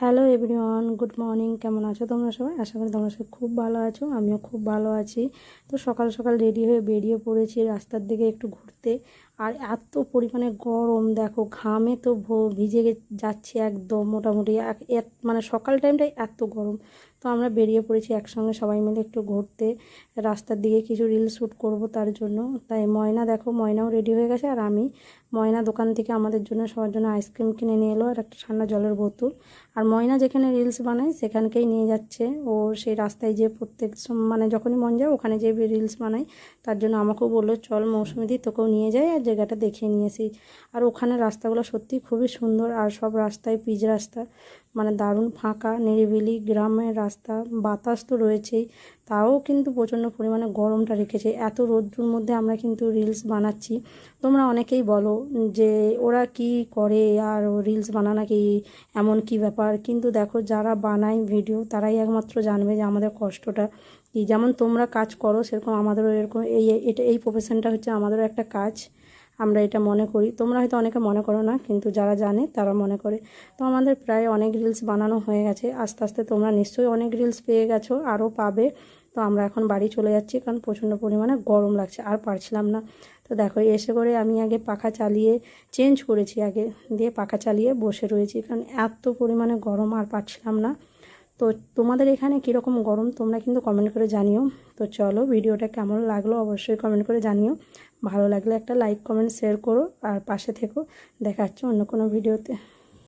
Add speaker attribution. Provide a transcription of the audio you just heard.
Speaker 1: Hello everyone, good morning. কেমন আছো তোমরা সবাই? আশা করি তোমরা সবাই খুব ভালো আছো। আমিও খুব ভালো আছি। তো সকাল সকাল রেডি হয়ে বেরিয়ে পড়েছি রাস্তার দিকে একটু ঘুরতে। আর এত পরিমাণে গরম, দেখো ঘামে তো ভিজে যাচ্ছি একদম। মোটামুটি মানে সকাল টাইমটাই এত গরম। তো আমরা বেরিয়ে পড়েছি একসঙ্গে সবাই মিলে একটু ঘুরতে, রাস্তার দিকে কিছু রিল শ্যুট করব তার জন্য। তাই ময়না দেখো, ময়নাও রেডি হয়ে গেছে। আর আমি, ময়না দোকান থেকে আমাদের জন্য সবার জন্য আইসক্রিম কিনে নিয়ে এলো আর একটা ঠান্ডা জলের বোতল। আর ময়না যেখানে রিলস বানায় সেখানকেই নিয়ে যাচ্ছে ও। সেই রাস্তায় যে প্রত্যেক মানে যখনই মন যায় ওখানে যে রিলস বানায়। তার জন্য আমাকেও বললো চল মৌসুমিদি, তোকেও নিয়ে যাই আর জায়গাটা দেখিয়ে নিয়েছি। আর ওখানে রাস্তাগুলো সত্যি খুবই সুন্দর। আর সব রাস্তায় পিচ রাস্তা, মানে দারুণ ফাঁকা নিরিবিলি গ্রামের রাস্তা। বাতাস তো রয়েছেই, তাও কিন্তু প্রচণ্ড পরিমাণে গরমটা রেখেছে। এত রোদ্রুর মধ্যে আমরা কিন্তু রিলস বানাচ্ছি। তোমরা অনেকেই বলো যে ওরা কি করে আর রিলস বানানা কি এমন কি ব্যাপার, কিন্তু দেখো যারা বানায় ভিডিও তারাই একমাত্র জানবে যে আমাদের কষ্টটা কি। যেমন তোমরা কাজ করো সেরকম আমাদেরও এরকম এই প্রফেশনটা হচ্ছে আমাদেরও একটা কাজ। আমরা এটা মনে করি, তোমরা হয়তো অনেকে মনে করো না, কিন্তু যারা জানে তারা মনে করে। তো আমাদের প্রায় অনেক রিলস বানানো হয়ে গেছে। আস্তে আস্তে তোমরা নিশ্চয়ই অনেক রিলস পেয়ে গেছো, আরও পাবে। তো আমরা এখন বাড়ি চলে যাচ্ছি, কারণ প্রচণ্ড পরিমাণে গরম লাগছে, আর পারছিলাম না। তো দেখো এসে করে আমি আগে পাখা চালিয়ে চেঞ্জ করেছি, আগে দিয়ে পাখা চালিয়ে বসে রয়েছি, কারণ এত পরিমাণে গরম আর পারছিলাম না। তো তোমাদের এখানে কীরকম গরম তোমরা কিন্তু কমেন্ট করে জানিও। তো চলো, ভিডিওটা কেমন লাগলো অবশ্যই কমেন্ট করে জানিও। ভালো লাগলে একটা লাইক কমেন্ট শেয়ার করো আর পাশে থেকো। দেখা হচ্ছে অন্য কোনো ভিডিওতে।